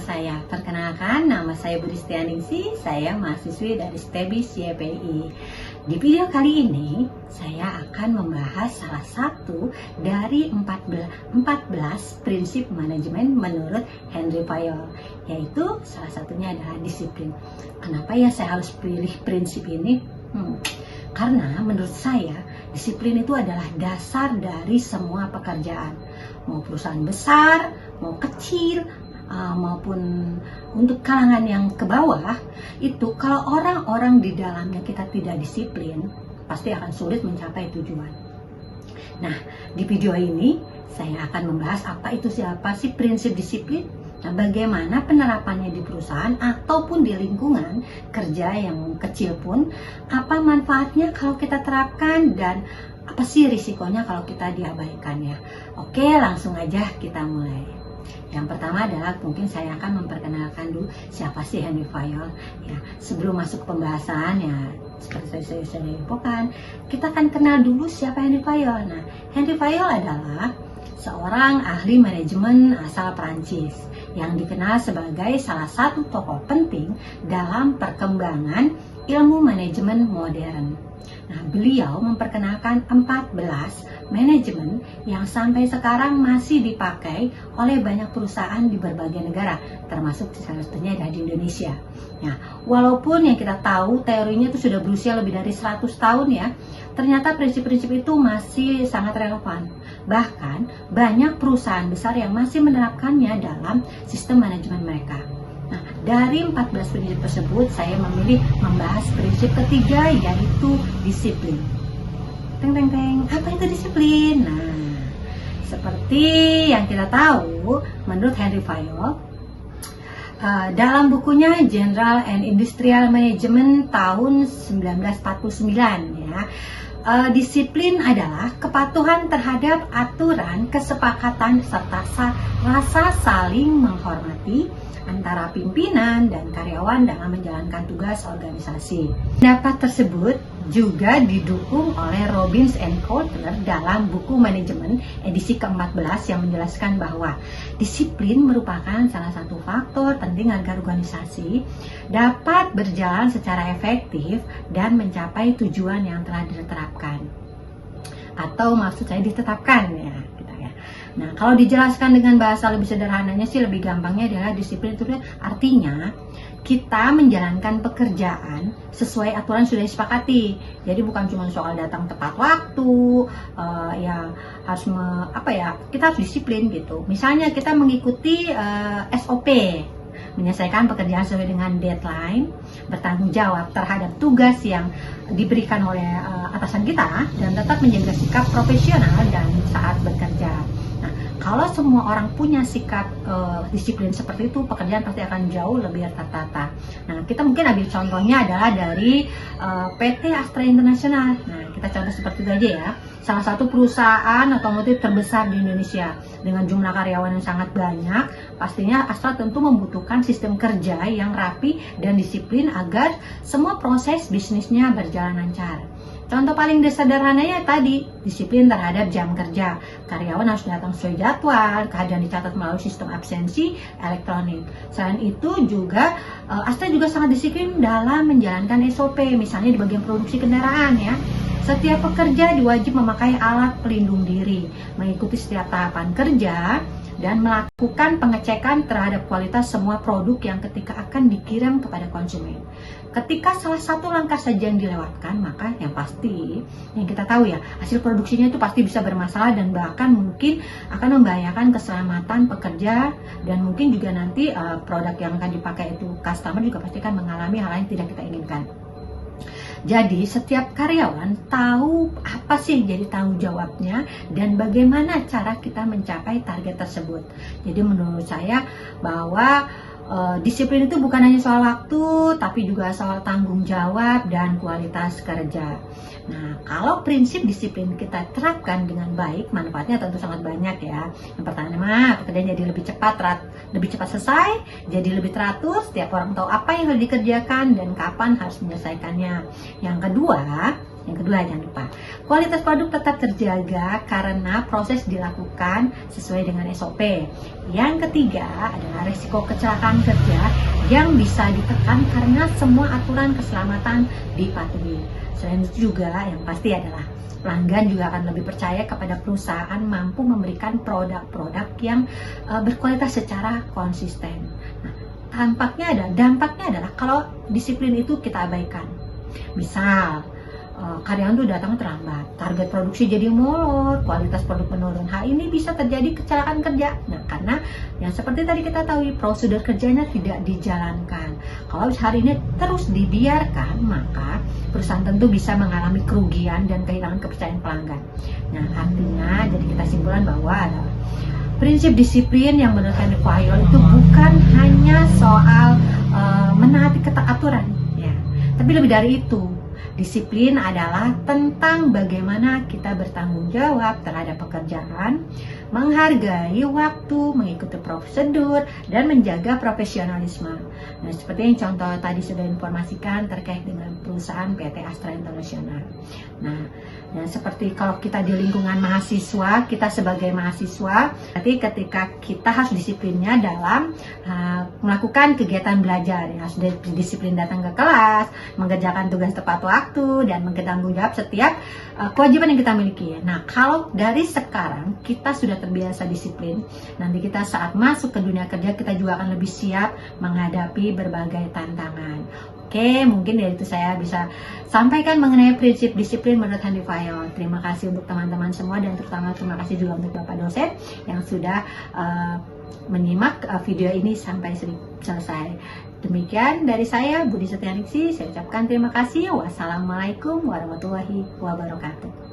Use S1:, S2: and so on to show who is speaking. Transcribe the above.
S1: saya. Perkenalkan, nama saya Budi Setianingsih, saya mahasiswi dari STEBIS YPI. Di video kali ini, saya akan membahas salah satu dari 14 prinsip manajemen menurut Henry Fayol, yaitu salah satunya adalah disiplin. Kenapa ya saya harus pilih prinsip ini? Karena menurut saya, disiplin itu adalah dasar dari semua pekerjaan. Mau perusahaan besar, mau kecil, maupun untuk kalangan yang ke bawah, itu kalau orang-orang di dalamnya kita tidak disiplin, pasti akan sulit mencapai tujuan. Nah, di video ini saya akan membahas siapa sih prinsip disiplin, nah bagaimana penerapannya di perusahaan ataupun di lingkungan kerja yang kecil pun, apa manfaatnya kalau kita terapkan dan apa sih risikonya kalau kita diabaikan ya. Oke, langsung aja kita mulai. Yang pertama adalah mungkin saya akan memperkenalkan dulu siapa sih Henry Fayol. Ya, sebelum masuk ke pembahasan ya seperti saya sudah infokan, kita akan kenal dulu siapa Henry Fayol. Nah, Henry Fayol adalah seorang ahli manajemen asal Prancis yang dikenal sebagai salah satu tokoh penting dalam perkembangan ilmu manajemen modern. Nah, beliau memperkenalkan 14 manajemen yang sampai sekarang masih dipakai oleh banyak perusahaan di berbagai negara, termasuk salah satunya di Indonesia. Nah, walaupun yang kita tahu teorinya itu sudah berusia lebih dari 100 tahun ya, ternyata prinsip-prinsip itu masih sangat relevan. Bahkan banyak perusahaan besar yang masih menerapkannya dalam sistem manajemen mereka. Nah, dari 14 prinsip tersebut, saya memilih membahas prinsip ketiga, yaitu disiplin. Apa itu disiplin? Nah, seperti yang kita tahu, menurut Henry Fayol, dalam bukunya General and Industrial Management tahun 1949 ya, disiplin adalah kepatuhan terhadap aturan, kesepakatan, serta rasa saling menghormati antara pimpinan dan karyawan dalam menjalankan tugas organisasi. Pendapat tersebut juga didukung oleh Robbins and Kotler dalam buku manajemen edisi ke-14 yang menjelaskan bahwa disiplin merupakan salah satu faktor penting agar organisasi dapat berjalan secara efektif dan mencapai tujuan yang telah ditetapkan. Atau maksud saya ditetapkan ya. Nah, kalau dijelaskan dengan bahasa lebih sederhananya sih, lebih gampangnya adalah disiplin itu artinya kita menjalankan pekerjaan sesuai aturan yang sudah disepakati. Jadi bukan cuma soal datang tepat waktu, kita harus disiplin gitu. Misalnya kita mengikuti SOP, menyelesaikan pekerjaan sesuai dengan deadline, bertanggung jawab terhadap tugas yang diberikan oleh atasan kita, dan tetap menjaga sikap profesional dan saat bekerja. Kalau semua orang punya sikap disiplin seperti itu, pekerjaan pasti akan jauh lebih tertata. Nah, kita mungkin ambil contohnya adalah dari PT Astra International. Nah, kita contoh seperti itu aja ya. Salah satu perusahaan otomotif terbesar di Indonesia dengan jumlah karyawan yang sangat banyak. Pastinya Astra tentu membutuhkan sistem kerja yang rapi dan disiplin agar semua proses bisnisnya berjalan lancar. Contoh paling sederhananya tadi, disiplin terhadap jam kerja. Karyawan harus datang sesuai jadwal, kehadiran dicatat melalui sistem absensi elektronik. Selain itu juga, Astra juga sangat disiplin dalam menjalankan SOP, misalnya di bagian produksi kendaraan ya. Setiap pekerja diwajib memakai alat pelindung diri, mengikuti setiap tahapan kerja, dan melakukan pengecekan terhadap kualitas semua produk yang ketika akan dikirim kepada konsumen. Ketika salah satu langkah saja yang dilewatkan, maka yang pasti, yang kita tahu ya, hasil produksinya itu pasti bisa bermasalah dan bahkan mungkin akan membahayakan keselamatan pekerja, dan mungkin juga nanti produk yang akan dipakai itu customer juga pasti akan mengalami hal yang tidak kita inginkan. Jadi setiap karyawan tahu apa sih jadi tanggung jawabnya dan bagaimana cara kita mencapai target tersebut. Jadi menurut saya bahwa disiplin itu bukan hanya soal waktu, tapi juga soal tanggung jawab dan kualitas kerja. Nah, kalau prinsip disiplin kita terapkan dengan baik, manfaatnya tentu sangat banyak ya. Yang pertama, pekerjaan jadi lebih cepat selesai, jadi lebih teratur, setiap orang tahu apa yang harus dikerjakan dan kapan harus menyelesaikannya. Yang kedua, Yang kedua, jangan lupa kualitas produk tetap terjaga karena proses dilakukan sesuai dengan SOP. Yang ketiga adalah risiko kecelakaan kerja yang bisa ditekan karena semua aturan keselamatan dipatuhi. Selain itu juga yang pasti adalah pelanggan juga akan lebih percaya kepada perusahaan mampu memberikan produk-produk yang berkualitas secara konsisten. Nah, dampaknya adalah kalau disiplin itu kita abaikan. Misal karyawan tuh datang terlambat, target produksi jadi molor, kualitas produk menurun. Hal ini bisa terjadi kecelakaan kerja. Nah, karena yang seperti tadi kita tahu, prosedur kerjanya tidak dijalankan. Kalau hari ini terus dibiarkan, maka perusahaan tentu bisa mengalami kerugian dan kehilangan kepercayaan pelanggan. Nah, artinya jadi kita simpulkan bahwa ada prinsip disiplin yang menurut Henry Fayol itu bukan hanya soal menaati aturan, ya, tapi lebih dari itu. Disiplin adalah tentang bagaimana kita bertanggung jawab terhadap pekerjaan, menghargai waktu, mengikuti prosedur, dan menjaga profesionalisme. Nah, seperti yang contoh tadi sudah informasikan terkait dengan perusahaan PT Astra International. Nah, seperti kalau kita di lingkungan mahasiswa, kita sebagai mahasiswa, berarti ketika kita harus disiplinnya dalam melakukan kegiatan belajar, ya, harus disiplin datang ke kelas, mengerjakan tugas tepat waktu, dan bertanggung jawab setiap kewajiban yang kita miliki. Nah, kalau dari sekarang kita sudah terbiasa disiplin, nanti kita saat masuk ke dunia kerja kita juga akan lebih siap menghadapi berbagai tantangan. Oke, mungkin dari itu saya bisa sampaikan mengenai prinsip disiplin menurut Henry Fayol. Terima kasih untuk teman-teman semua, dan terutama terima kasih juga untuk Bapak dosen yang sudah menyimak video ini sampai selesai. Demikian dari saya, Budi Setianingsih. Saya ucapkan terima kasih. Wassalamualaikum warahmatullahi wabarakatuh.